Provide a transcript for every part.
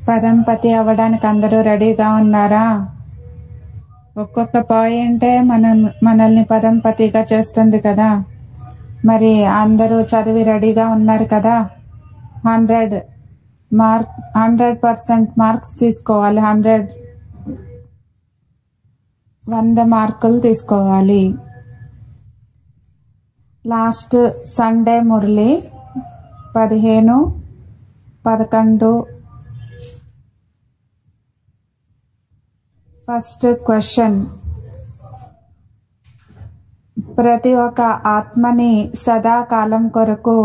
పదంపతి అవ్వడానికి అందరూ రెడీగా ఉన్నారా? ఒక్కొక్క పాయింటే మనల్ని పదంపతిగా చేస్తుంది కదా. మరి అందరూ చదివి రెడీగా ఉన్నారు కదా. 100% మార్క్స్ తీసుకోవాలి. 100 మార్కులు తీసుకోవాలి. Last Sunday Murali 15/11. First question. ప్రతి ఒక్క ఆత్మని సదాకాలం కొరకు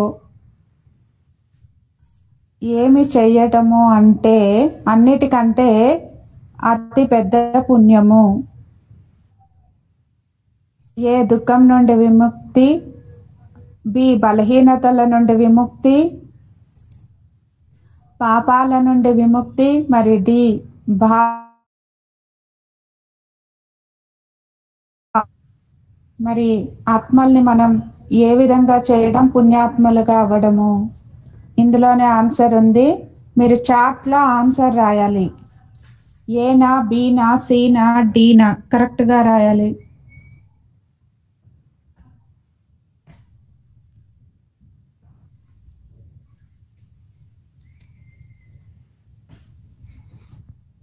ఏమి చెయ్యటము అంటే అన్నిటికంటే అతి పెద్ద పుణ్యము. ఏ దుఃఖం నుండి విముక్తి, బి బలహీనతల నుండి విముక్తి, పాపాల నుండి విముక్తి, మరి డి మరి ఆత్మల్ని మనం ఏ విధంగా చేయడం పుణ్యాత్మలుగా అవ్వడము. ఇందులోనే ఆన్సర్ ఉంది. మీరు చార్ట్లో ఆన్సర్ రాయాలి. ఏనా, బీనా, సీనా, డీనా కరెక్ట్గా రాయాలి.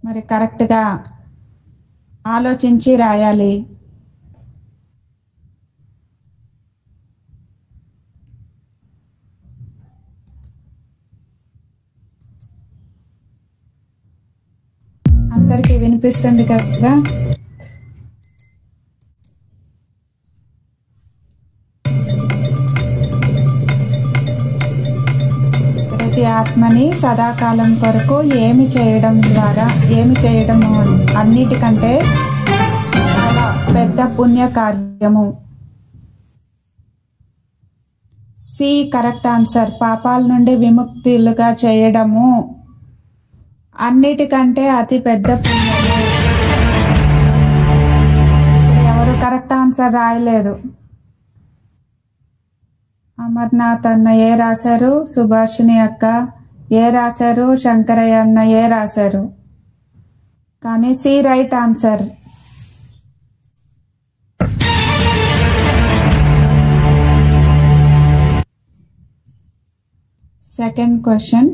మరి కరెక్ట్గా ఆలోచించి రాయాలి. అందరికీ వినిపిస్తుంది కదా. ప్రతి ఆత్మని సదాకాలం కొరకు ఏమి చేయడం ద్వారా, ఏమి చేయడము అన్నిటికంటే చాలా పెద్ద పుణ్య కార్యము. C correct answer. పాపాల నుండి విముక్తులుగా చేయడము అన్నిటికంటే అతి పెద్ద పుణ్యము. ఎవరు కరెక్ట్ ఆన్సర్ రాయలేదు. అమర్నాథ్ అన్న ఏ రాశారు? సుభాషిణి అక్క ఏ రాశారు? శంకరయ్య అన్న ఏ రాశారు? కానీ C right answer. Second question.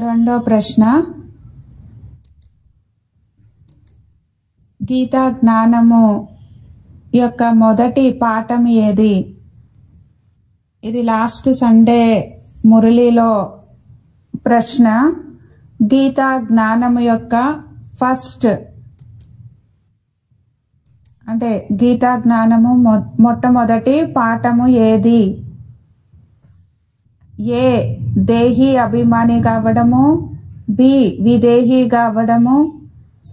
రెండో ప్రశ్న. గీతా జ్ఞానము యొక్క మొదటి పాఠం ఏది? ఇది లాస్ట్ సండే మురళిలో ప్రశ్న. గీతా జ్ఞానము యొక్క ఫస్ట్ అంటే గీతా జ్ఞానము మొట్టమొదటి పాఠము ఏది? ఏ దేహి అభిమానిగా అవ్వడము, బి విదేహిగా అవ్వడము,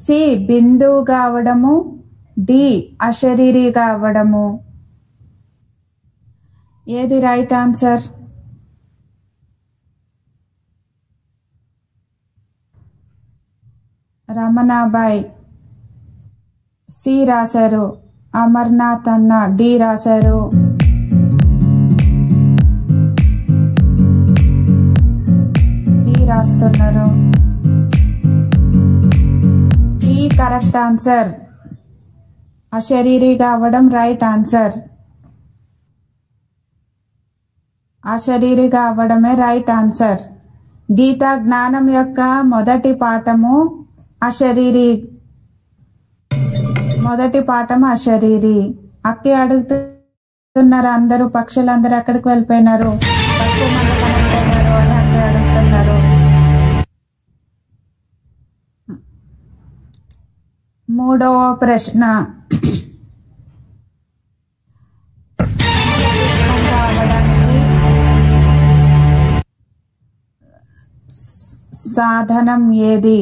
సి బిందువుగా అవ్వడము, డి అశరీరిగా అవ్వడము. ఏది రైట్ ఆన్సర్? రమణాబాయ్ సి రాశారు. అమర్నాథ్ అన్న డి రాశారు. రాస్తున్నారు. ఈ కరెక్ట్ ఆన్సర్. అశరీరిగా అవ్వడం రైట్ ఆన్సర్. అశరీరిగా అవ్వడమే రైట్ ఆన్సర్. గీతా జ్ఞానం యొక్క మొదటి పాఠము అశరీరి. మొదటి పాఠం అశరీరి. అక్కి అడుగుతున్నారు అందరూ, పక్షులందరూ ఎక్కడికి వెళ్ళిపోయినారు, తక్కువ మంది కనెక్ట్ అయ్యారు అని అక్కి అడుగుతున్నారు. మూడవ ప్రశ్న. అవడానికి సాధనం ఏది?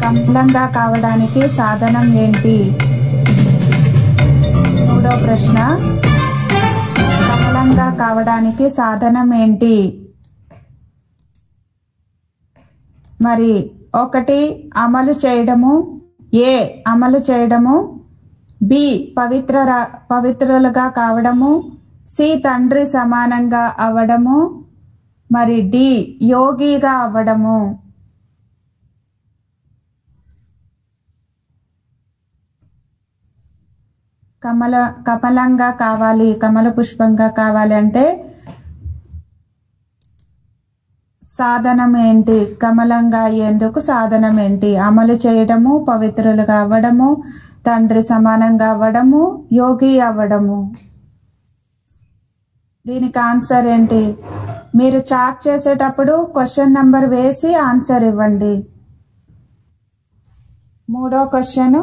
కమలంగా కావడానికి సాధనం ఏంటి? మూడో ప్రశ్న. కమలంగా పవిత్రంగా కావడానికి సాధనం ఏంటి? మరి ఒకటి అమలు చేయడము, ఏ అమలు చేయడము, బి పవిత్రులుగా కావడము, సి తండ్రి సమానంగా అవ్వడము, మరి డి యోగిగా అవ్వడము. కమలంగా కావాలి, కమల పుష్పంగా కావాలి అంటే సాధనం ఏంటి? కమలంగా అయ్యేందుకు సాధనం ఏంటి? అమలు చేయడము, పవిత్రులుగా అవ్వడము, తండ్రి సమానంగా అవ్వడము, యోగి అవ్వడము. దీనికి ఆన్సర్ ఏంటి? మీరు చాట్ చేసేటప్పుడు క్వశ్చన్ నంబర్ వేసి ఆన్సర్ ఇవ్వండి. మూడో క్వశ్చన్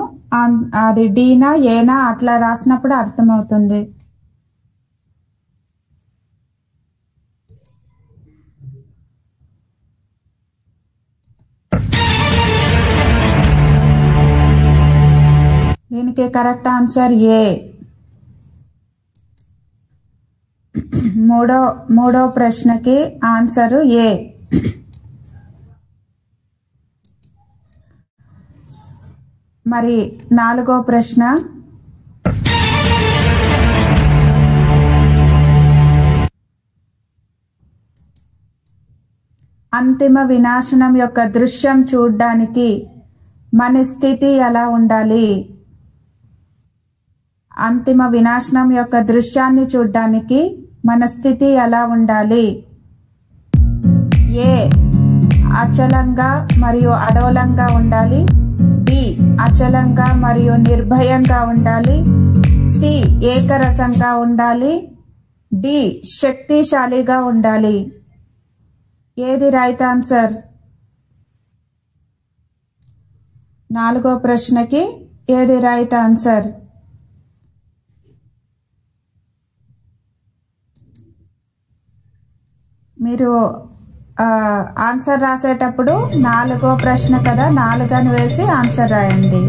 అది డీనా ఏనా అట్లా రాసినప్పుడు అర్థమవుతుంది. దీనికి కరెక్ట్ ఆన్సర్ ఏ. మూడో ప్రశ్నకి ఆన్సరు ఏ. మరి నాలుగో ప్రశ్న, అంతిమ వినాశనం యొక్క దృశ్యం చూడ్డానికి మన స్థితి ఎలా ఉండాలి? అంతిమ వినాశనం యొక్క దృశ్యాన్ని చూడ్డానికి మన స్థితి ఎలా ఉండాలి? ఏ అచలంగా మరియు అడోలంగా ఉండాలి, బి అచలంగా మరియు నిర్భయంగా ఉండాలి, సి ఏకరసంగా ఉండాలి, డి శక్తిశాలిగా ఉండాలి. ఏది రైట్ ఆన్సర్? నాలుగో ప్రశ్నకి ఏది రైట్ ఆన్సర్? మీరు ఆన్సర్ రాసేటప్పుడు నాలుగో ప్రశ్న కదా, 4 అని వేసి ఆన్సర్ రాయండి.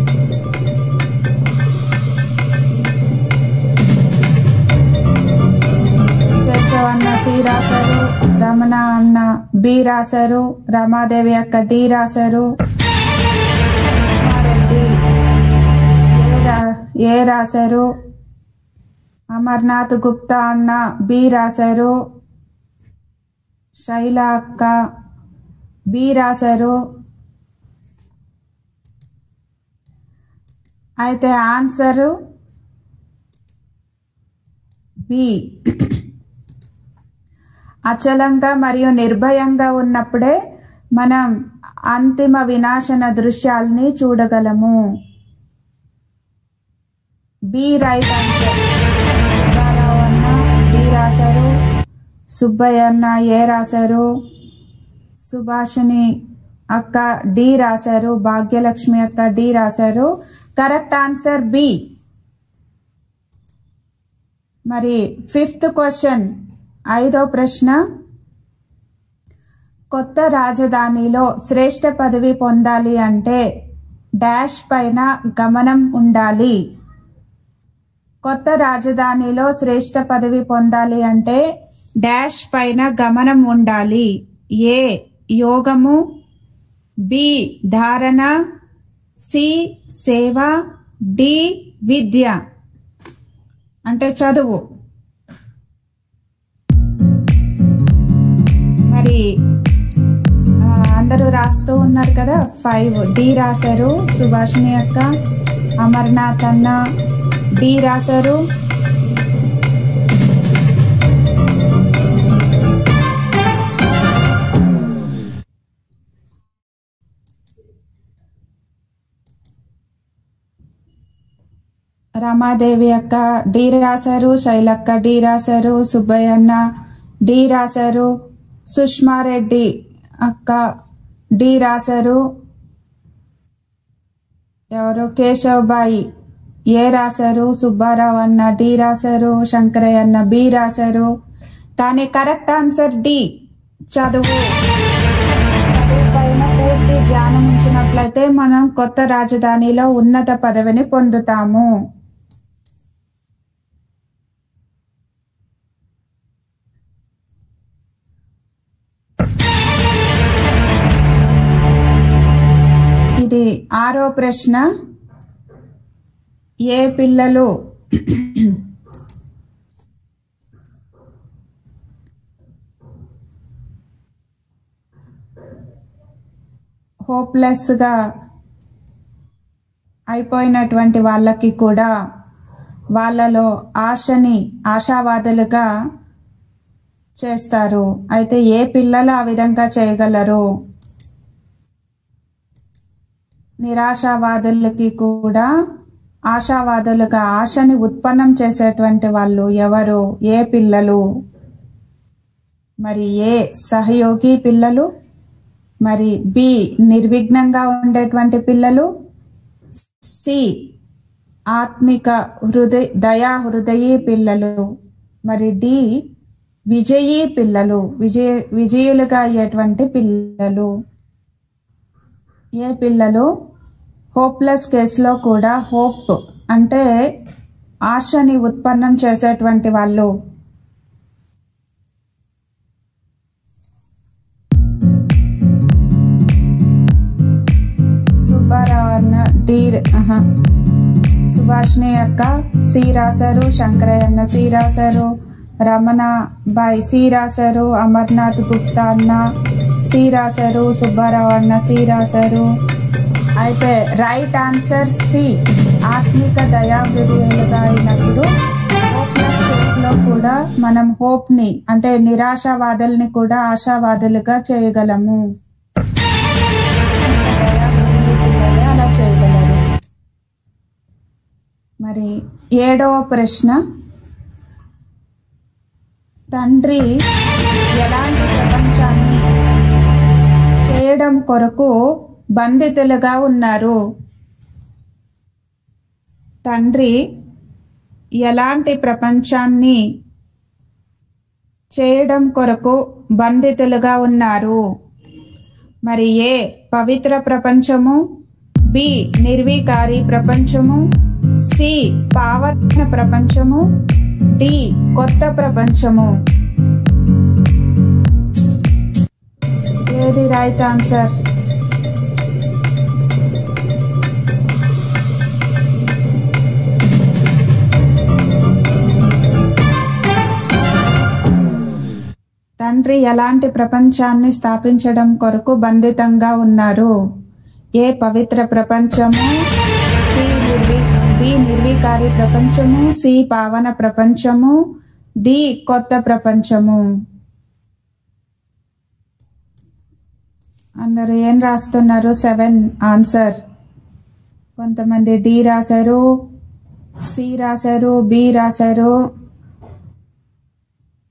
కేశవ్ అన్న సి రాశారు, రమణ అన్న బి రాశారు, రమాదేవి అక్క డి రాశారు, రెడ్డి ఏ రాశారు, అమర్నాథ్ గుప్తా అన్న బి రాశారు, శైల అక్క బి రాశారు. అయితే ఆన్సరు బి. అచలంగా మరియు నిర్భయంగా ఉన్నప్పుడే మనం అంతిమ వినాశన దృశ్యాల్ని చూడగలము. B right answer. సుబ్బారావు అన్న బి రాశారు, సుబ్బయ్య అన్న ఏ రాశారు, సుభాషిణి అక్క డి రాశారు, భాగ్యలక్ష్మి అక్క డి రాశారు. Correct answer B. మరి 5th క్వశ్చన్, 5వ ప్రశ్న, కొత్త రాజధానిలో శ్రేష్ఠ పదవి పొందాలి అంటే డాష్ పైన గమనం ఉండాలి. కొత్త రాజధానిలో శ్రేష్ఠ పదవి పొందాలి అంటే డాష్ పైన గమనం ఉండాలి. ఏ యోగము, బి ధారణ, సి సేవ, డి విద్య అంటే చదువు. మరి అందరూ రాస్తూ ఉన్నారు కదా. 5 డి రాశారు, సుభాషిణి అక్క, అమర్నాథ్ అన్న డి రాశారు, రమాదేవి అక్క డి రాశారు, శైలక్క డి రాశారు, సుబ్బయ్య అన్న డి రాశారు, సుష్మారెడ్డి అక్క డి రాశారు, ఎవరు కేశవబాయి ఏ రాశారు, సుబ్బారావు అన్న డి రాశారు, శంకరయ్య అన్న బి రాశారు. కానీ కరెక్ట్ ఆన్సర్ డి చదువు. చదువు పైన పూర్తి ధ్యానం ఉంచినట్లయితే మనం కొత్త రాజధానిలో ఉన్నత పదవిని పొందుతాము. ఆరో ప్రశ్న, ఏ పిల్లలు హోప్లెస్గా అయిపోయినటువంటి వాళ్ళకి కూడా వాళ్ళలో ఆశావాదులుగా చేస్తారు. అయితే ఏ పిల్లలు ఆ విధంగా చేయగలరు? నిరాశావాదులకి కూడా ఆశావాదులుగా ఆశని ఉత్పన్నం చేసేటువంటి వాళ్ళు ఎవరు? ఏ పిల్లలు? మరి ఏ సహయోగి పిల్లలు? మరి బి నిర్విఘ్నంగా ఉండేటువంటి పిల్లలు? సి ఆత్మిక దయా హృదయీ పిల్లలు? మరి డి విజయీ పిల్లలు, విజయులుగా అయ్యేటువంటి పిల్లలు? ఏ పిల్లలు? హోప్లెస్ కేసులో కూడా హోప్ అంటే ఆశని ఉత్పన్నం చేసేటువంటి వాళ్ళు. సుబ్బారావు అన్న డి, సుభాష్ని అక్క సి రాశారు, శంకరయ్య అన్న సి రాశారు, రమణ బాయ్ సి రాశారు, అమర్నాథ్ గుప్తా అన్న సి రాశారు, సుబ్బారావు అన్న సి రాశారు. అయితే రైట్ ఆన్సర్ సి, ఆత్మిక దయాహృదయులుగా అయినప్పుడు హోప్లెస్ కేసులో కూడా మనం హోప్ని అంటే నిరాశావాదుల్ని కూడా ఆశావాదులుగా చేయగలము. దయాహృదయ పిల్లలే అలా చేయగలరు. మరి ఏడవ ప్రశ్న, తండ్రి ఎలాంటి ప్రపంచాన్ని చేయడం కొరకు బంధితులుగా ఉన్నారు? తండ్రి ఎలాంటి ప్రపంచాన్ని చేయడం కొరకు బంధితులుగా ఉన్నారు? మరి ఏ పవిత్ర ప్రపంచము, బి నిర్వికారి ప్రపంచము, సి పావన ప్రపంచము, డి కొత్త ప్రపంచము? ఏది రైట్ ఆన్సర్? తండ్రి ఎలాంటి ప్రపంచాన్ని స్థాపించడం కొరకు బంధితంగా ఉన్నారు? ఏ పవిత్ర ప్రపంచము, బి నిర్వికారి ప్రపంచము, సి పావన ప్రపంచము, డి కొత్త ప్రపంచము? అందరూ ఏం రాస్తున్నారు? 7 ఆన్సర్. కొంతమంది డి రాశారు, సి రాశారు, బి రాశారు.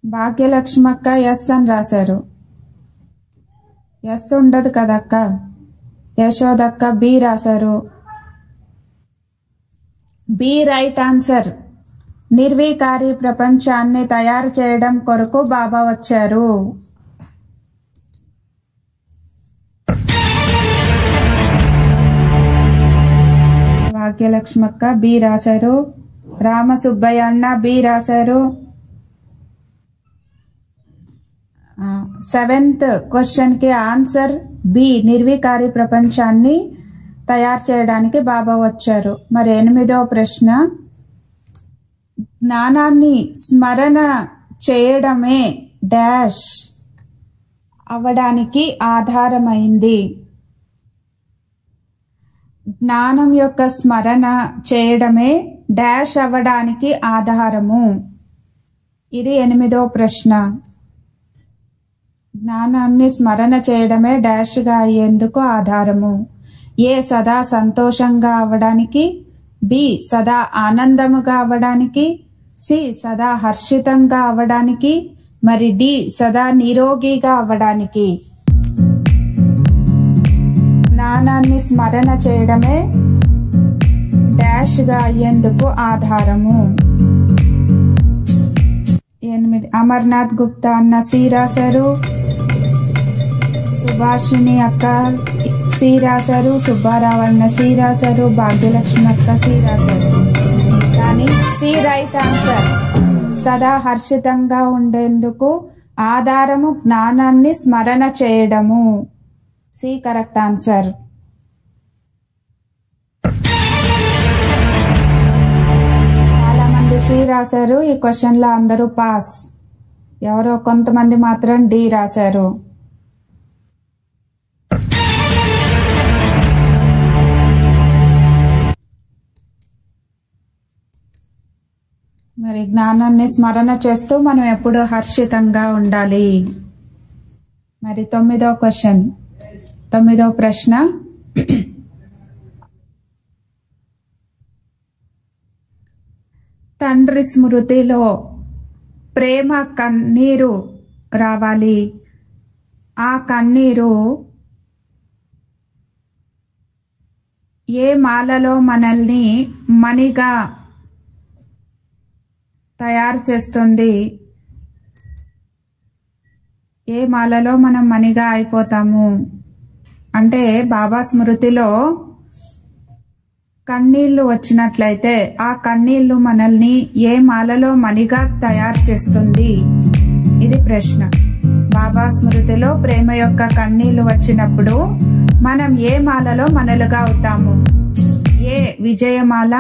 భాగ్యలక్ష్మక్క ఎస్ అని రాశారు. ఎస్ ఉండదు కదక్క. యశోదక్క బి రాశారు. B right answer. నిర్వికారి ప్రపంచాన్ని తయారు చేయడం కొరకు బాబా వచ్చారు. భాగ్యలక్ష్మక్క బి రాశారు. రామసుబ్బయ్య అన్న బి రాశారు. 7th క్వశ్చన్ కి ఆన్సర్ బి, నిర్వికారి ప్రపంచాన్ని తయారు చేయడానికి బాబా వచ్చారు. మరి 8వ ప్రశ్న, జ్ఞానాన్ని స్మరణ చేయడమే డాష్ అవడానికి ఆధారమైంది? జ్ఞానం యొక్క స్మరణ చేయడమే డాష్ అవ్వడానికి ఆధారము. ఇది 8వ ప్రశ్న. జ్ఞానాన్ని స్మరణ చేయడమే డాష్గా అయ్యేందుకు ఆధారము. ఏ సదా సంతోషంగా అవ్వడానికి, బి సదా ఆనందముగా అవ్వడానికి, సి సదా హర్షితంగా అవ్వడానికి, మరి డి సదా నిరోగిగా అవ్వడానికి? జ్ఞానాన్ని స్మరణ చేయడమే డాష్గా అయ్యేందుకు ఆధారము. 8 అమర్నాథ్ గుప్తా అన్న సి రాశారు, సుభాషిణి అక్క సి రాశారు, సుబ్బారావు అన్న సి రాశారు, భాగ్యలక్ష్మి అక్క సి రాశారు. కానీ సి రైట్ ఆన్సర్. సదా హర్షితంగా ఉండేందుకు ఆధారము జ్ఞానాన్ని స్మరణ చేయడము. C correct answer. కొంతమంది సి రాశారు. ఈ క్వశ్చన్ లో అందరూ పాస్. ఎవరో కొంతమంది మాత్రం డి రాశారు. మరి జ్ఞానాన్ని స్మరణ చేస్తూ మనం ఎప్పుడూ హర్షితంగా ఉండాలి. మరి 9వ క్వశ్చన్, 9వ ప్రశ్న. తండ్రి స్మృతిలో ప్రేమ కన్నీరు రావాలి. ఆ కన్నీరు ఏ మాలలో మనల్ని మణిగా తయారు చేస్తుంది? ఏ మాలలో మనం మణిగా అయిపోతాము అంటే బాబా స్మృతిలో కన్నీళ్లు వచ్చినట్లయితే ఆ కన్నీళ్లు మనల్ని ఏ మాలలో మణిగా తయారు చేస్తుంది? ఇది ప్రశ్న. బాబా స్మృతిలో ప్రేమ యొక్క కన్నీళ్లు వచ్చినప్పుడు మనం ఏ మాలలో మనలుగా అవుతాము? ఏ విజయమాల,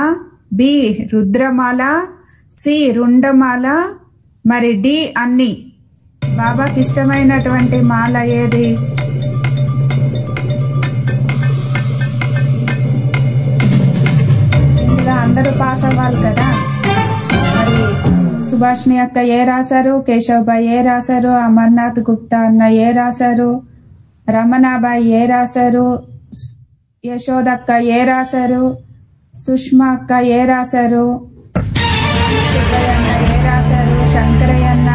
బి రుద్రమాల, సి రుండమాల, మరి డి అన్ని. బాబాకి ఇష్టమైనటువంటి మాల ఏది? ఇందులో అందరూ పాస్ అవ్వాలి కదా. మరి సుభాష్ని అక్క ఏ రాశారు? కేశవ్బాయి ఏ రాశారు? అమర్నాథ్ గుప్తా అన్న ఏ రాశారు? రమణాబాయి ఏ రాశారు? యశోదక్క ఏ రాశారు? సుష్మా అక్క ఏ రాశారు? సుబ్బయ్య అన్న ఏ రాశారు? శంకరయ్య అన్న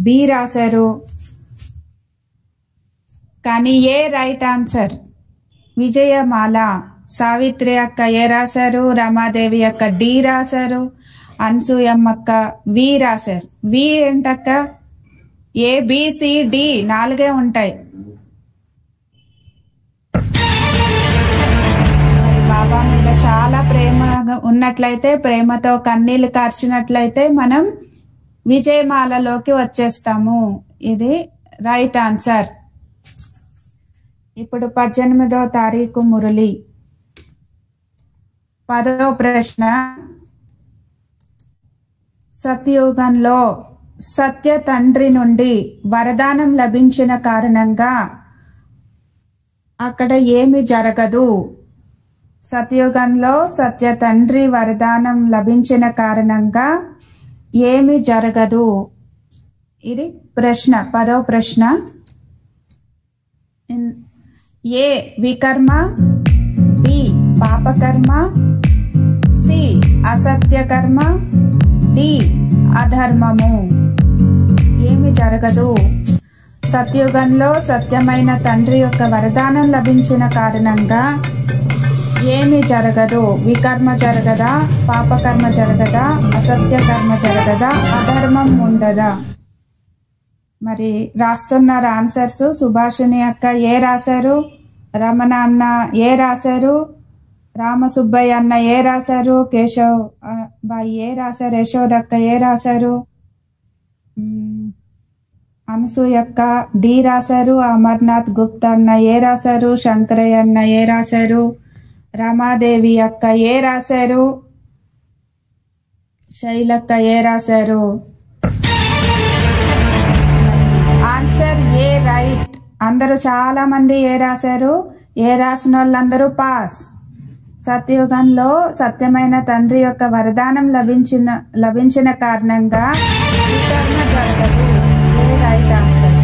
బి రాశారు. కానీ ఏ రైట్ ఆన్సర్? విజయమాల. సావిత్రి అక్క ఏ రాశారు? రమాదేవి అక్క డి రాశారు. అనసూయమ్మ అక్క వి రాశారు. వి ఏంటక్క? ఏ బి సి డి 4 ఉంటాయి. బాబా మీద చాలా ప్రేమ ఉన్నట్లయితే, ప్రేమతో కన్నీళ్లు కార్చినట్లయితే మనం విజయమాలలోకి వచ్చేస్తాము. ఇది రైట్ ఆన్సర్. ఇప్పుడు 18వ తారీఖు మురళి. 10వ ప్రశ్న. సత్యయుగంలో సత్య తండ్రి నుండి వరదానం లభించిన కారణంగా అక్కడ ఏమి జరగదు? సత్యయుగంలో సత్య తండ్రి వరదానం లభించిన కారణంగా ఏమి జరగదు? ఇది ప్రశ్న. 10వ ప్రశ్న. ఏ వికర్మ, బి పాపకర్మ, సి అసత్యకర్మ, డి అధర్మము. ఏమి జరగదు? సత్యయుగంలో సత్యమైన తండ్రి యొక్క వరదానం లభించిన కారణంగా ఏమి జరగదు? వికర్మ జరగదా? పాపకర్మ జరగదా? అసత్యకర్మ జరగదా? అధర్మం ఉండదా? మరి రాస్తున్నారు ఆన్సర్స్. సుభాషిణి అక్క ఏ రాశారు? రమణ అన్న ఏ రాశారు? రామసుబ్బయ్య అన్న ఏ రాశారు? కేశవ్ బాయి ఏ రాశారు? యశోదక్క ఏ రాశారు? అనసూయక్క డి రాశారు. అమర్నాథ్ గుప్తా అన్న ఏ రాశారు? శంకరయ్య అన్న ఏ రాశారు? రమాదేవి అక్క ఏ రాశారు? శైలక్క ఏ రాశారు? ఆన్సర్ ఏ రైట్. అందరూ చాలా మంది ఏ రాశారు. ఏ రాసిన వాళ్ళందరూ పాస్. సత్యయుగంలో సత్యమైన తండ్రి యొక్క వరదానం లభించిన కారణంగా వికర్మ జరగదు. ఏ రైట్ ఆన్సర్.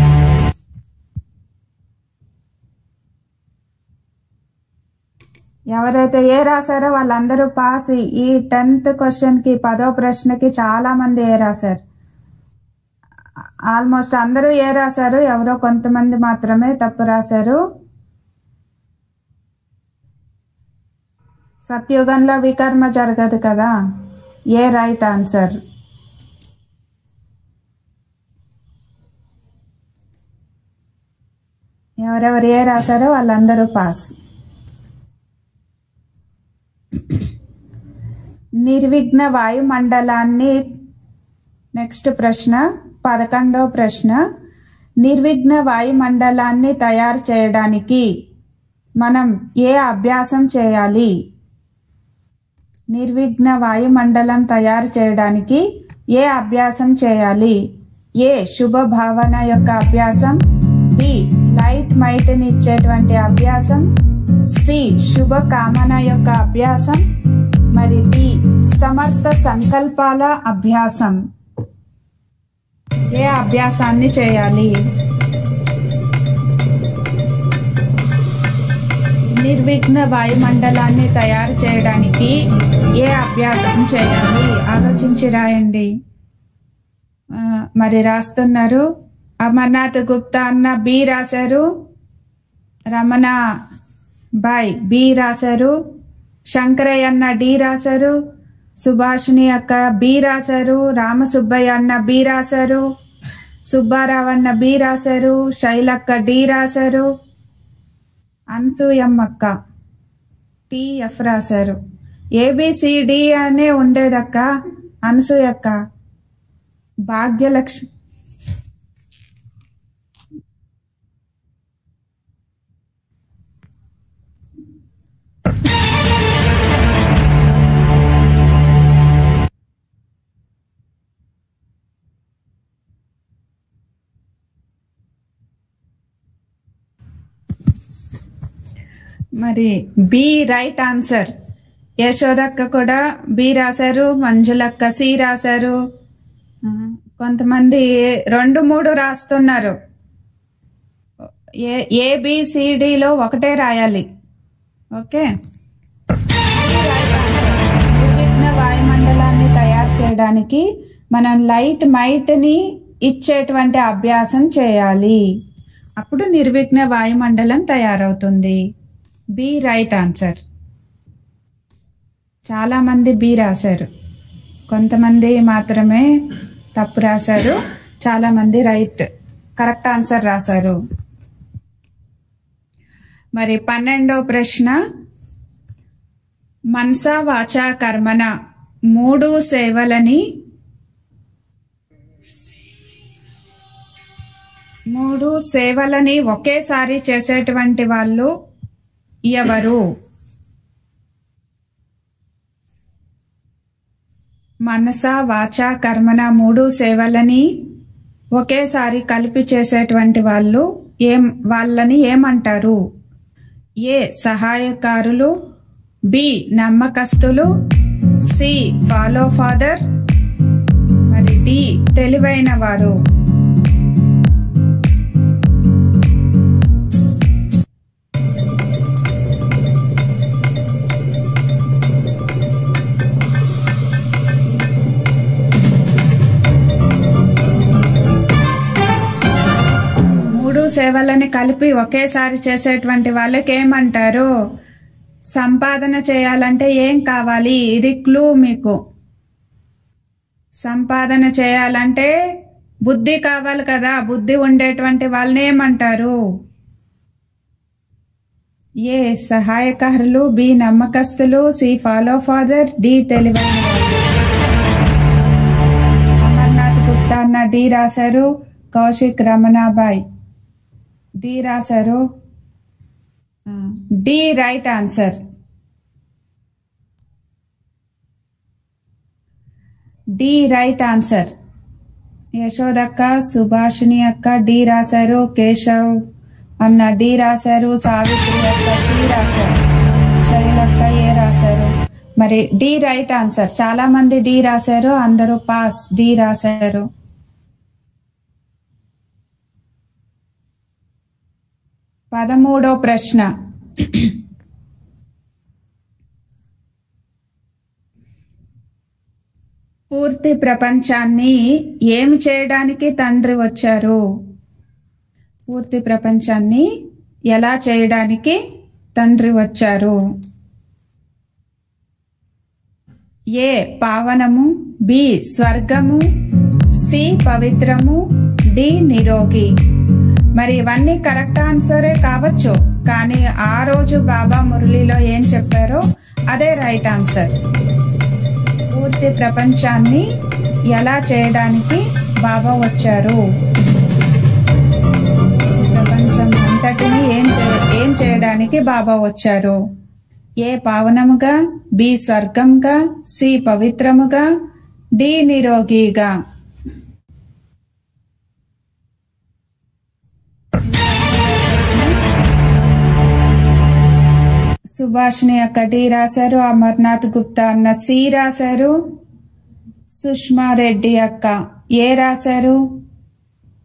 ఎవరైతే ఏ రాశారో వాళ్ళందరూ పాస్. ఈ 10th క్వశ్చన్కి 10వ ప్రశ్నకి చాలా మంది ఏ రాశారు. ఆల్మోస్ట్ అందరూ ఏ రాశారు. ఎవరో కొంతమంది మాత్రమే తప్పు రాశారు. సత్యయుగంలో వికర్మ జరగదు కదా. ఏ రైట్ ఆన్సర్. ఎవరెవరు ఏ రాశారో వాళ్ళందరూ పాస్. నిర్విఘ్న వాయుమండలాన్ని. నెక్స్ట్ ప్రశ్న 11వ ప్రశ్న. నిర్విఘ్న వాయుమండలాన్ని తయారు చేయడానికి మనం ఏ అభ్యాసం చేయాలి? నిర్విఘ్న వాయుమండలం తయారు చేయడానికి ఏ అభ్యాసం చేయాలి? ఏ శుభ భావన యొక్క అభ్యాసం, బి లైట్ మైట్ని ఇచ్చేటువంటి అభ్యాసం, సి శుభ కామన యొక్క అభ్యాసం, మరి డి సమర్థ సంకల్పాల అభ్యాసం. ఏ అభ్యాసాన్ని చేయాలి? నిర్విఘ్న వాయుమండలాన్ని తయారు చేయడానికి ఏ అభ్యాసం చేయాలి? ఆలోచించి రాయండి. మరి రాస్తున్నారు. అమర్నాథ్ గుప్తా అన్న బి రాశారు, రమణ బాయ్ బి రాశారు, శంకరయ్య అన్న డి రాశారు, సుభాషిణి అక్క బి రాశారు, రామసుబ్బయ్య అన్న బి రాశారు, సుబ్బారావు అన్న బి రాశారు, శైలక్క డి రాశారు, అన్సూయమ్మక్క టిఎఫ్ రాశారు. ఏబిసిడి అనే ఉండేదక్క అనసూయక్క. భాగ్యలక్ష్మి మరి బి రైట్ ఆన్సర్. యశోదక్క కూడా బి రాశారు, మంజులక్క సి రాశారు, కొంతమంది 2, 3 రాస్తున్నారు. ఏబిసిడిలో ఒకటే రాయాలి. ఓకే, నిర్విఘ్న వాయుమండలాన్ని తయారు చేయడానికి మనం లైట్ మైట్ని ఇచ్చేటువంటి అభ్యాసం చేయాలి. అప్పుడు నిర్విఘ్న వాయుమండలం తయారవుతుంది. B right answer. చాలా మంది బి రాశారు, కొంతమంది మాత్రమే తప్పు రాశారు, చాలా మంది రైట్ కరెక్ట్ ఆన్సర్ రాశారు. మరి 12వ ప్రశ్న, మనసా వాచా కర్మణ 3 సేవలని ఒకేసారి చేసేటువంటి వాళ్ళు ఎవరు? మనసా వాచా కర్మణ 3 సేవలని ఒకేసారి కలిపి చేసేటువంటి వాళ్ళని ఏమంటారు? ఏ సహాయకారులు, బి నమ్మకస్తులు, సి ఫాలో ఫాదర్, మరి డి తెలివైన వారు. సేవలని కలిపి ఒకేసారి చేసేటువంటి వాళ్ళకి ఏమంటారు? సంపాదన చేయాలంటే ఏం కావాలి? ఇది క్లూ మీకు. సంపాదన చేయాలంటే బుద్ధి కావాలి కదా, బుద్ధి ఉండేటువంటి వాళ్ళని ఏమంటారు? ఏ సహాయకారులు, బి నమ్మకస్తులు, సి ఫాలో ఫాదర్, డి తెలివైన వాళ్ళు. అమర్నాథ్ గుప్తా అన్న డి రాశారు, కౌశిక్ రమణాబాయ్ డి రాశారు. D right answer. D right answer. యశోదక్క, సుభాషిణి అక్క డి రాశారు, కేశవ్ అన్న డి రాశారు, సావిత్రి అక్క సి రాశారు, శైలక్క ఏ రాశారు. మరి డి రైట్ ఆన్సర్. చాలా మంది డి రాశారు, అందరూ పాస్ డి రాశారు. 13వ ప్రశ్న, పూర్తి ప్రపంచాన్ని ఏమి చేయడానికి తండ్రి వచ్చారు? పూర్తి ప్రపంచాన్ని ఎలా చేయడానికి తండ్రి వచ్చారు? ఏ పావనము, బి స్వర్గము, సి పవిత్రము, డి నిరోగి. మరి ఇవన్నీ కరెక్ట్ ఆన్సరే కావచ్చు, కానీ ఆ రోజు బాబా మురళిలో ఏం చెప్పారో అదే రైట్ ఆన్సర్. పూర్తి ప్రపంచాన్ని ఎలా చేయడానికి బాబా వచ్చారు? ప్రపంచం అంతటిని ఏం చేయడానికి బాబా వచ్చారు? ఏ పావనముగా, బి స్వర్గంగా, సి పవిత్రముగా, డి నిరోగిగా. సుభాష్ని అక్క డి రాశారు, అమర్నాథ్ గుప్తా అన్న సి రాశారు, సుష్మా రెడ్డి అక్క ఏ రాశారు,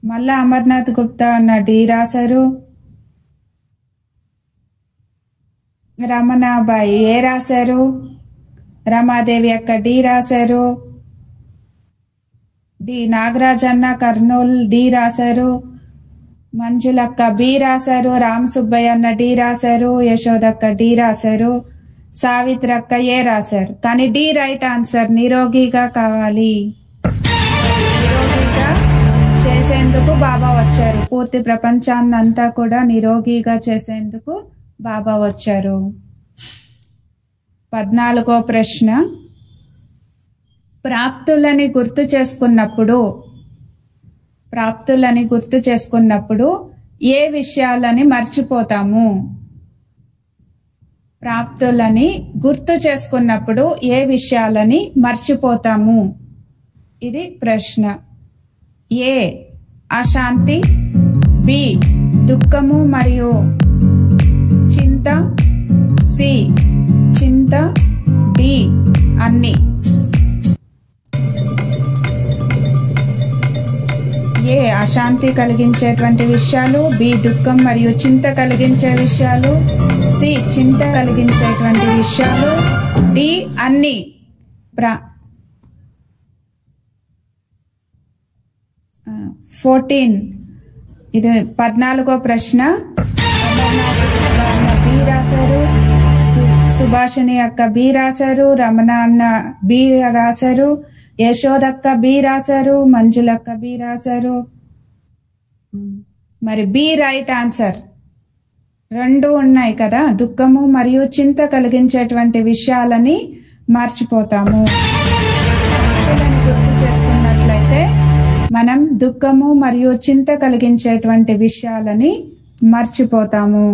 మళ్ళా అమర్నాథ్ గుప్తా అన్న డి రాశారు, రమణాబాయి ఏ రాశారు, రమాదేవి అక్క డి రాశారు, డి నాగరాజ్ అన్న కర్నూల్ డి రాశారు, మంజులక్క బి రాశారు, రామ్ సుబ్బయ్య అన్న డి రాశారు, యశోదక్క డి రాశారు, సావిత్రక్క ఏ రాశారు. కానీ డి రైట్ ఆన్సర్. నిరోగిగా కావాలి. నిరోగిగా చేసేందుకు బాబా వచ్చారు. పూర్తి ప్రపంచాన్నంతా కూడా నిరోగిగా చేసేందుకు బాబా వచ్చారు. 14వ ప్రశ్న, ప్రాప్తులని గుర్తు చేసుకున్నప్పుడు ఏ విషయాలని మర్చిపోతాము? ప్రాప్తులని గుర్తు చేసుకున్నప్పుడు ఏ విషయాలని మర్చిపోతాము? ఇది ప్రశ్న. ఏ అశాంతి, బి దుఃఖము మరియు చింత, సి చింత, డి అన్ని. ఏ అశాంతి కలిగించేటువంటి విషయాలు, బి దుఃఖం మరియు చింత కలిగించే విషయాలు, సి చింత కలిగించేటువంటి విషయాలు, డి అన్ని. 14 ఇది 14వ ప్రశ్న. బి రాశారు, సుభాషిణి అక్క బి రాశారు, రమణ అన్న బి రాశారు, యశోదక్క బి రాశారు, మంజులక్క బి రాశారు. మరి బి రైట్ ఆన్సర్. 2 ఉన్నాయి కదా, దుఃఖము మరియు చింత కలిగించేటువంటి విషయాలని మర్చిపోతాము. గుర్తు చేసుకున్నట్లయితే మనం దుఃఖము మరియు చింత కలిగించేటువంటి విషయాలని మర్చిపోతాము.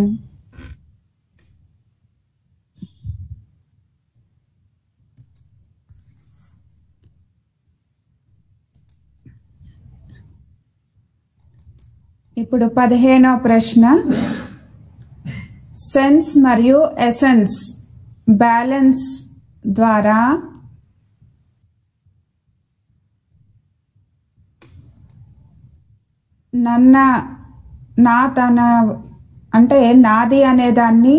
ఇప్పుడు 15వ ప్రశ్న, సెన్స్ మరియు ఎసెన్స్ బ్యాలెన్స్ ద్వారా తన అంటే నాది అనే దాన్ని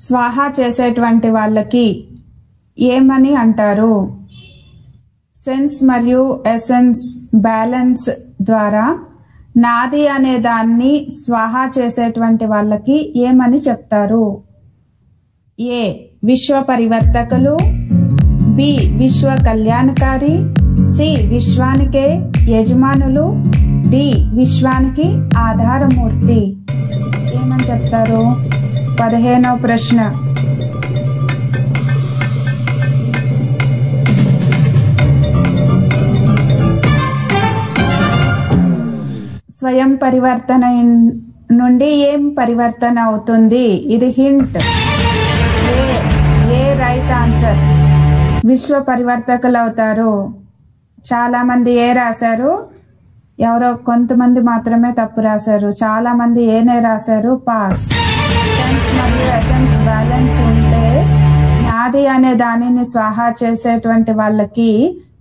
స్వాహా చేసేటువంటి వాళ్ళకి ఏమని అంటారు? సెన్స్ మరియు ఎసెన్స్ బ్యాలెన్స్ ద్వారా నాది అనే దాన్ని స్వాహా చేసేటువంటి వాళ్ళకి ఏమని చెప్తారు? ఏ విశ్వ పరివర్తకులు, బి విశ్వ కళ్యాణకారి, సి విశ్వానికే యజమానులు, డి విశ్వానికి ఆధారమూర్తి. ఏమని చెప్తారు? 15వ ప్రశ్న. స్వయం పరివర్తన నుండి ఏం పరివర్తన అవుతుంది? ఇది హింట్. ఏ రైట్ ఆన్సర్. విశ్వ పరివర్తకులు అవుతారు. చాలా మంది ఏ రాశారు, ఎవరో కొంతమంది మాత్రమే తప్పు రాశారు. చాలా మంది ఏనే రాశారు. పాస్. సెన్స్ మరియు ఎసెన్స్ బ్యాలెన్స్ ఉంటే నాది అనే దానిని స్వాహా చేసేటువంటి వాళ్ళకి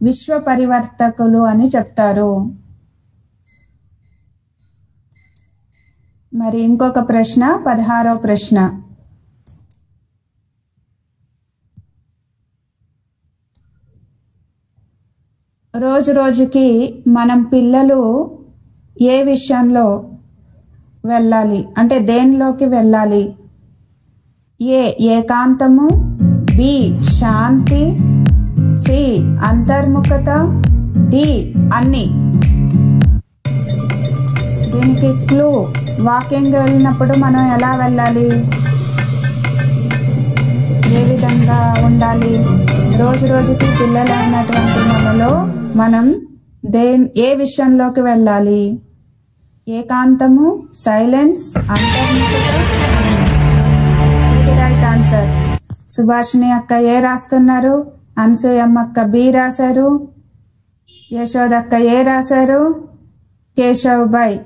విశ్వ పరివర్తకులు అని చెప్తారు. మరి ఇంకొక ప్రశ్న, 16వ ప్రశ్న. రోజు రోజుకి మనం పిల్లలు ఏ విషయంలో వెళ్ళాలి అంటే దేనిలోకి వెళ్ళాలి? ఏ ఏకాంతము, బి శాంతి, సి అంతర్ముఖత, డి అన్ని. దీనికి క్లూ, వాకింగ్ వెళ్ళినప్పుడు మనం ఎలా వెళ్ళాలి, ఏ విధంగా ఉండాలి? రోజు రోజుకి పిల్లలైనటువంటి మనలో మనం ఏ విషయంలోకి వెళ్ళాలి? ఏకాంతము, సైలెన్స్, అంతర్ముఖత. ఇది రైట్ ఆన్సర్. సుభాషిణి అక్క ఏ రాస్తున్నారు? అనసూయమ్మ అక్క బి రాశారు. యశోదక్క ఏ రాశారు? కేశవ్ బాయ్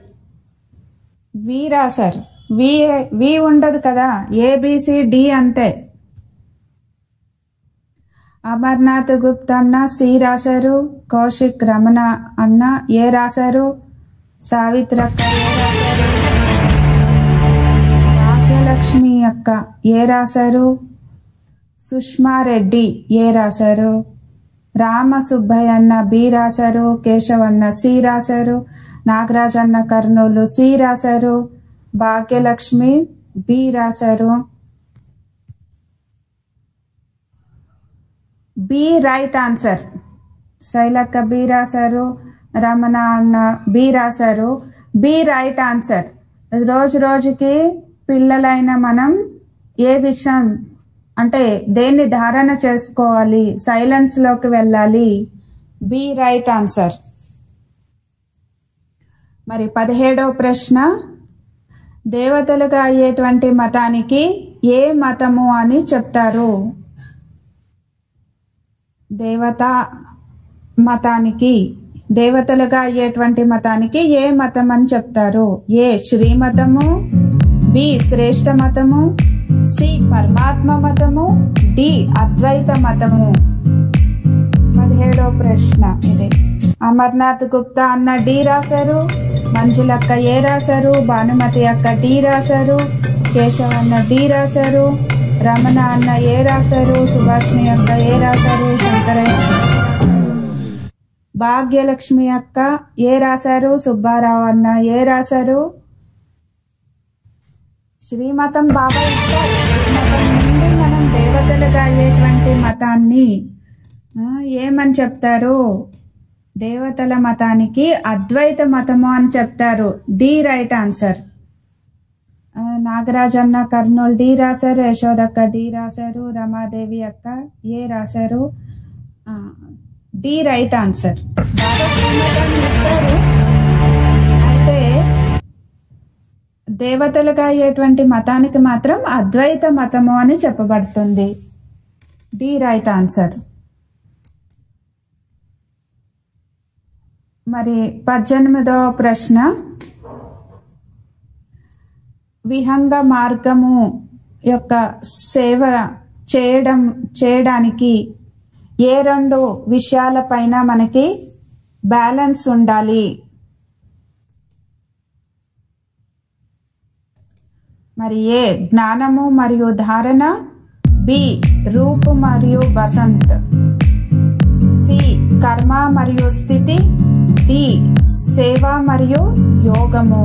వి రాశారు. వి ఉండదు కదా, ఏబిసిడి అంతే. అమర్నాథ్ గుప్తా అన్న సి రాశారు. కౌశిక్ రమణ అన్న ఏ రాశారు. సావిత్రక్క ఏ రాశారు. భాగ్యలక్ష్మి అక్క ఏ రాశారు. సుష్మారెడ్డి ఏ రాశారు. రామసుబ్బయ్య అన్న బి రాశారు. కేశవన్న సి రాశారు. నాగరాజ్ అన్న కర్నూలు సి రాశారు. భాగ్యలక్ష్మి బి రాశారు. B right answer. శైలక్క బి రాశారు. రమణ అన్న బి రాశారు. B right answer. రోజు రోజుకి పిల్లలైన మనం ఏ విషయం అంటే దేన్ని ధారణ చేసుకోవాలి, సైలెన్స్ లోకి వెళ్ళాలి. B right answer. మరి 17వ ప్రశ్న, దేవతలుగా అయ్యేటువంటి మతానికి ఏ మతము అని చెప్తారు? దేవతలుగా అయ్యేటువంటి మతానికి ఏ మతం అని చెప్తారు? ఏ శ్రీమతము, బి శ్రేష్ఠ మతము, సి పరమాత్మ మతము, డి అద్వైత మతము. 17వ ప్రశ్న ఇది. అమర్నాథ్ గుప్తా అన్న డి రాశారు. మంజులక్క ఏ రాశారు. భానుమతి అక్క డి రాశారు. కేశవ్ అన్న డి రాశారు. రమణ అన్న ఏ రాశారు. సుభాషిణి అక్క ఏ రాశారు. శంకరయ్య భాగ్యలక్ష్మి అక్క ఏ రాశారు. సుబ్బారావు అన్న ఏ రాశారు. శ్రీమతం బాబా ఇస్తారు. శ్రీమతం నుండి మనం దేవతలుగా అయ్యేటువంటి మతాన్ని ఏమని చెప్తారు? దేవతల మతానికి అద్వైత మతము అని చెప్తారు. D right answer. నాగరాజ్ అన్న కర్నూలు డి రాశారు. యశోదక్క డి రాశారు. రమాదేవి అక్క ఏ రాశారు. D right answer. బాబా శ్రీమతాన్ని ఇస్తారు, అయితే దేవతలుగా అయ్యేటువంటి మతానికి మాత్రం అద్వైత మతము అని చెప్పబడుతుంది. D right answer. మరి 18వ ప్రశ్న, విహంగ మార్గము యొక్క సేవ చేయడానికి ఏ 2 విషయాలపైన మనకి బ్యాలెన్స్ ఉండాలి? మరి ఏ జ్ఞానము మరియు ధారణ, బి రూపు మరియు బసంత్, సి కర్మ మరియు స్థితి, డి సేవ మరియు యోగము.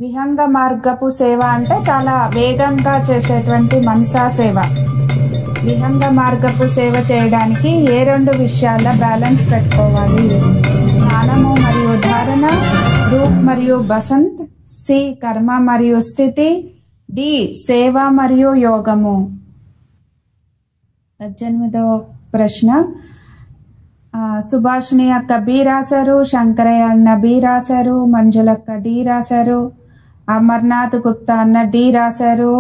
విహంగ మార్గపు సేవ అంటే చాలా వేగంగా చేసేటువంటి మనసా సేవ. విహంగ మార్గపు సేవ చేయడానికి ఏ 2 విషయాల బ్యాలెన్స్ పెట్టుకోవాలి? జ్ఞానము మరియు ధారణ, రూప్ మరియు బసంత్, సి కర్మ మరియు స్థితి, డి సేవ మరియు యోగము. 18వ ప్రశ్న, సుభాషిణి అక్క బి రాశారు. శంకరయ్య అన్న బి రాశారు. మంజులక్క డి రాశారు. అమర్నాథ్ గుప్తా అన్న డి రాశారు.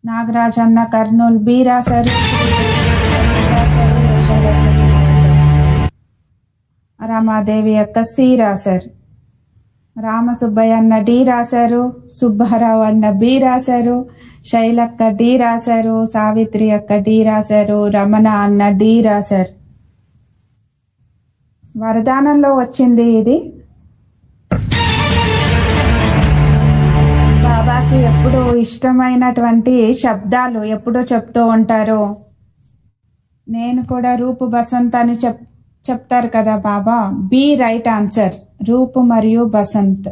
నాగరాజ్ అన్న కర్నూలు బి రాశారు. రమాదేవి అక్క సి రాశారు. రామసుబ్బయ్య అన్న డి రాశారు. సుబ్బారావు అన్న బి రాశారు. శైలక్క డి రాశారు. సావిత్రి అక్క డి రాశారు. రమణ అన్న డి రాశారు. వరదానంలో వచ్చింది ఇది. బాబాకి ఎప్పుడు ఇష్టమైనటువంటి శబ్దాలు ఎప్పుడూ చెప్తూ ఉంటారు. నేను కూడా రూపు బసంత్ అని చెప్తారు కదా బాబా. B right answer. రూపు మరియు బసంత్.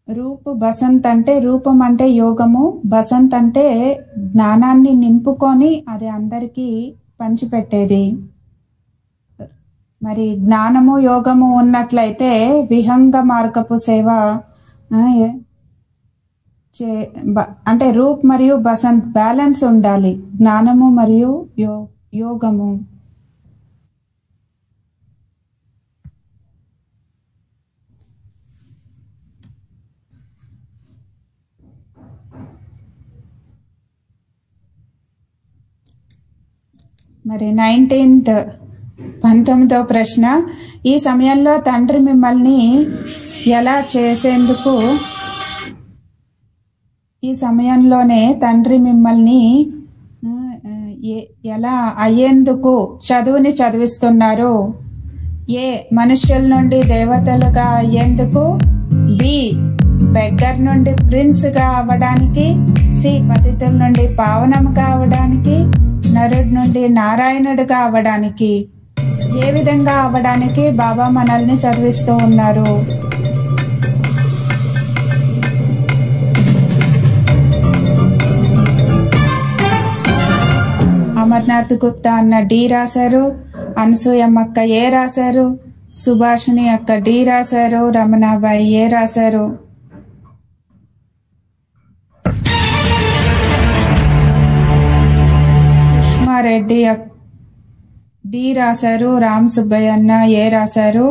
రూపు బసంత్ అంటే రూపం అంటే యోగము, బసంత్ అంటే జ్ఞానాన్ని నింపుకొని అది అందరికీ పంచిపెట్టేది. మరి జ్ఞానము యోగము ఉన్నట్లయితే విహంగ మార్గపు సేవ అంటే రూప్ మరియు బసంత్ బ్యాలెన్స్ ఉండాలి. జ్ఞానము మరియు యోగము. మరి 19వ ప్రశ్న, ఈ సమయంలో తండ్రి మిమ్మల్ని ఎలా చేసేందుకు ఈ సమయంలోనే తండ్రి మిమ్మల్ని ఎలా అయ్యేందుకు చదువుని చదివిస్తున్నారు? ఏ మనుష్యుల నుండి దేవతలుగా అయ్యేందుకు, బి బెగ్గర్ నుండి ప్రిన్స్ గా అవ్వడానికి, సి పతితుల నుండి పావనముగా అవ్వడానికి, నరుడి నుండి నారాయణుడిగా అవ్వడానికి. ఏ విధంగా అవ్వడానికి బాబా మనల్ని చదివిస్తూ ఉన్నారు? అమర్నాథ్ గుప్తా అన్న డి రాశారు, అనసూయమ్మక్క ఏ రాశారు, సుభాషిణి అక్క డి రాశారు, రమణాబాయి ఏ రాశారు. సుష్మారెడ్డి డి రాశారు, రామ్ సుబ్బయ్య అన్న ఏ రాశారు,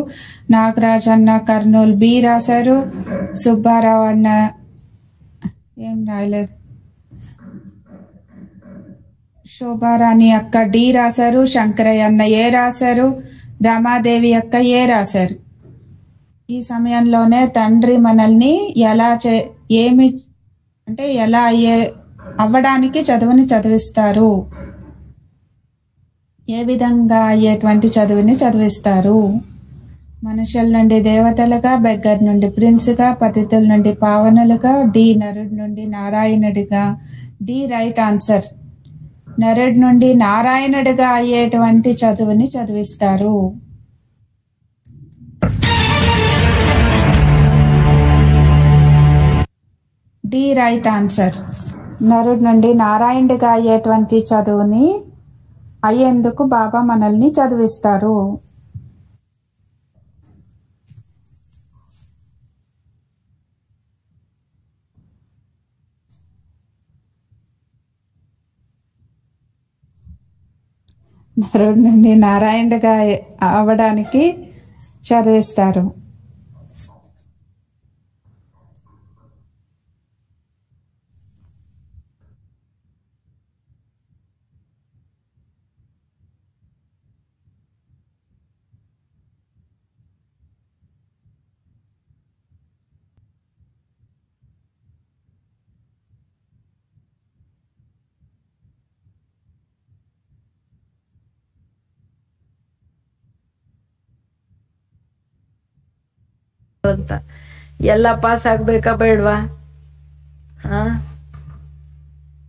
నాగరాజ్ అన్న కర్నూలు బి రాశారు, సుబ్బారావు అన్న ఏం రాయలేదు, శోభారాణి అక్క డి రాశారు, శంకరయ్య అన్న ఏ రాశారు, రమాదేవి అక్క ఏ రాశారు. ఈ సమయంలోనే తండ్రి మనల్ని ఎలా అవ్వడానికి చదువుని చదివిస్తారు? ఏ విధంగా అయ్యేటువంటి చదువుని చదివిస్తారు? మనుషుల నుండి దేవతలుగా, బెగ్గర్ నుండి ప్రిన్స్గా, పతితుల నుండి పావనులుగా, డి నరుడి నుండి నారాయణుడిగా. D right answer. నరుడి నుండి నారాయణుడిగా అయ్యేటువంటి చదువుని చదివిస్తారు. D right answer. నరుడి నుండి నారాయణుడిగా అయ్యేటువంటి చదువుని అయ్యేందుకు బాబా మనల్ని చదివిస్తారు. నరుడి నుండి నారాయణుడిగా అవ్వడానికి చదివిస్తారు. ಅಂತ ಎಲ್ಲ ಪಾಸ್ ಆಗ್ಬೇಕಾ ಬೇಡವಾ?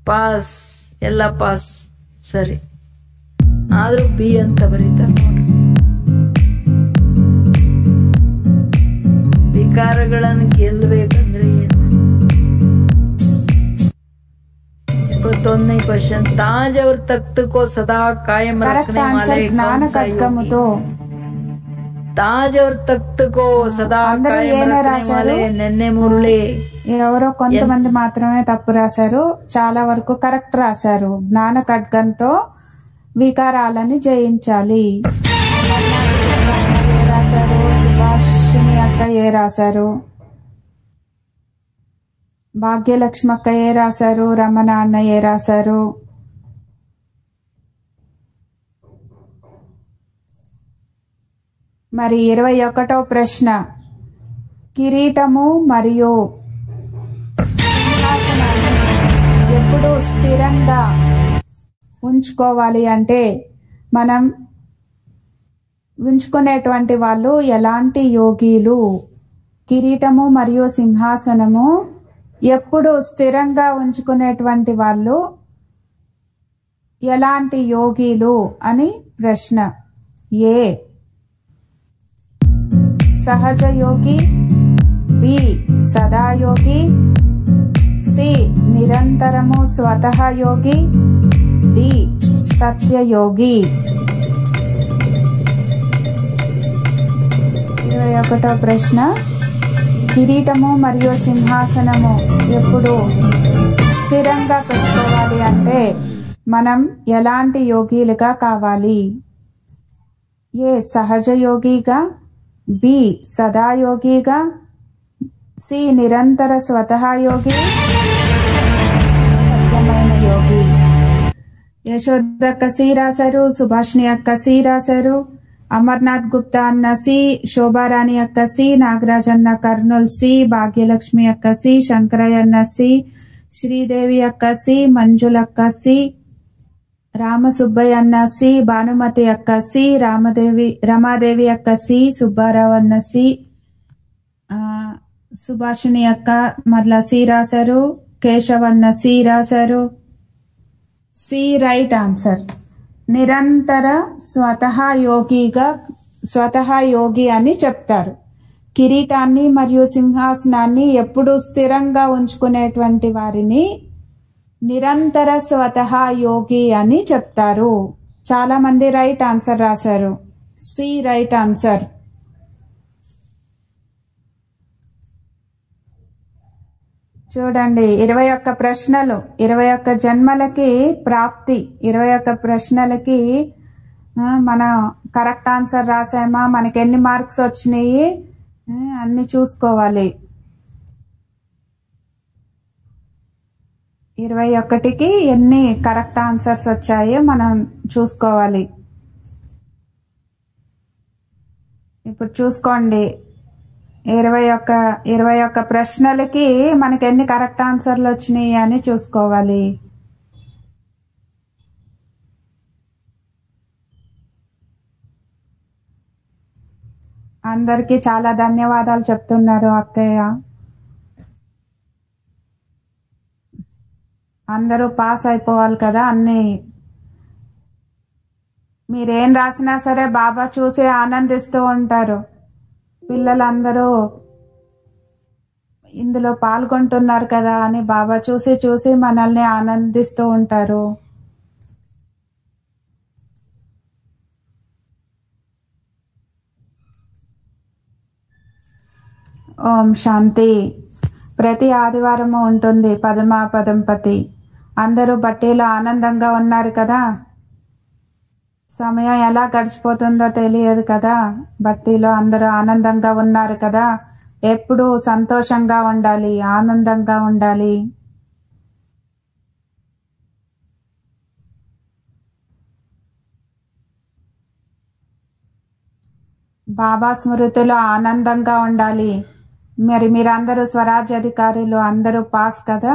ಪಾಸ್, ಎಲ್ಲ ಪಾಸ್, ಸರಿ. ಆದ್ರೂ ಬಿ ಅಂತ ಬರೀತಾರೆ ನೋಡ್ರಿ. ವಿಕಾರಗಳನ್ನು ಗೆಲ್ಲಬೇಕಂದ್ರೆ ಏನು? 21ನೇ ಕ್ವಶನ್, ताज और तख्त को सदा कायम रखने वाले कौन सा योगी? ताज और तख्त को सदा कायम रखने वाले नन्हे मुरली. ఎవరో కొంతమంది మాత్రమే తప్పు రాశారు, చాలా వరకు కరెక్ట్ రాశారు. జ్ఞాన ఖడ్గంతో వికారాలని జయించాలి. ఏ రాశారు? సుభాషిణి అక్క ఏ రాశారు? భాగ్యలక్ష్మి అక్క ఏ రాశారు? రమణ అన్న ఏ రాశారు? మరి 21వ ప్రశ్న, కిరీటము మరియు సింహాసనాన్ని ఎప్పుడు స్థిరంగా ఉంచుకోవాలి అంటే, మనం ఉంచుకునేటువంటి వాళ్ళు ఎలాంటి యోగీలు? కిరీటము మరియు సింహాసనము ఎప్పుడు స్థిరంగా ఉంచుకునేటువంటి వాళ్ళు ఎలాంటి యోగీలు అని ప్రశ్న. ఏ సహజ యోగి, బి సదాయోగి, సి నిరంతరము స్వతః యోగి, డి సత్యయోగి. 21వ ప్రశ్న, కిరీటము మరియు సింహాసనము ఎప్పుడు స్థిరంగా పెట్టుకోవాలి అంటే మనం ఎలాంటి యోగిలుగా కావాలి? ఏ సహజ యోగిగా, బి సదాయోగిగా, సి నిరంతర స్వతః యోగి, సత్యమైన యోగి. యశోద అక్క సి రాశారు, సుభాషిణి అక్క సి రాశారు, అమర్నాథ్ గుప్తా అన్న సి, శోభారాణి అక్క సి, నాగరాజ్ అన్న కర్నూల్ సి, భాగ్యలక్ష్మి అక్క సి, శంకరయ్య అన్న సి, శ్రీదేవి అక్క సి, మంజులక్క సి, రామసుబ్బయ్య అన్న సి, భానుమతి అక్క సి, రమాదేవి అక్క సి, సుబ్బారావు అన్న సి, సుభాషిణి అక్క మరలా సి రాశారు, కేశవ్ అన్న సి రాశారు. C right answer. నిరంతర స్వతహా యోగి అని చెప్తారు. కిరీటాన్ని మరియు సింహాసనాన్ని ఎప్పుడూ స్థిరంగా ఉంచుకునేటువంటి వారిని నిరంతర స్వతహా యోగి అని చెప్తారు. చాలా మంది రైట్ ఆన్సర్ రాశారు. C right answer. చూడండి, 21 ప్రశ్నలు, 21 జన్మలకి ప్రాప్తి. 21 ప్రశ్నలకి మనం కరెక్ట్ ఆన్సర్ రాసామా, మనకి ఎన్ని మార్క్స్ వచ్చినాయి అన్ని చూసుకోవాలి. 21కి ఎన్ని కరెక్ట్ ఆన్సర్స్ వచ్చాయో మనం చూసుకోవాలి. ఇప్పుడు చూసుకోండి, 21 ప్రశ్నలకి మనకి ఎన్ని కరెక్ట్ ఆన్సర్లు వచ్చినాయి అని చూసుకోవాలి. అందరికీ చాలా ధన్యవాదాలు చెప్తున్నారు అక్కయ్య. అందరూ పాస్ అయిపోవాలి కదా. అన్ని మీరేం రాసినా సరే బాబా చూసి ఆనందిస్తూ ఉంటారు. పిల్లలందరూ ఇందులో పాల్గొంటున్నారు కదా అని బాబా చూసి మనల్ని ఆనందిస్తూ ఉంటారు. ఓం శాంతి. ప్రతి ఆదివారము ఉంటుంది పద్మాపదంపతి. అందరూ బట్టీలో ఆనందంగా ఉన్నారు కదా. సమయం ఎలా గడిచిపోతుందో తెలియదు కదా. బట్టీలో అందరూ ఆనందంగా ఉన్నారు కదా. ఎప్పుడూ సంతోషంగా ఉండాలి, ఆనందంగా ఉండాలి. బాబా స్మృతిలో ఆనందంగా ఉండాలి. మరి మీరందరూ స్వరాజ్య అధికారులు, అందరూ పాస్ కదా.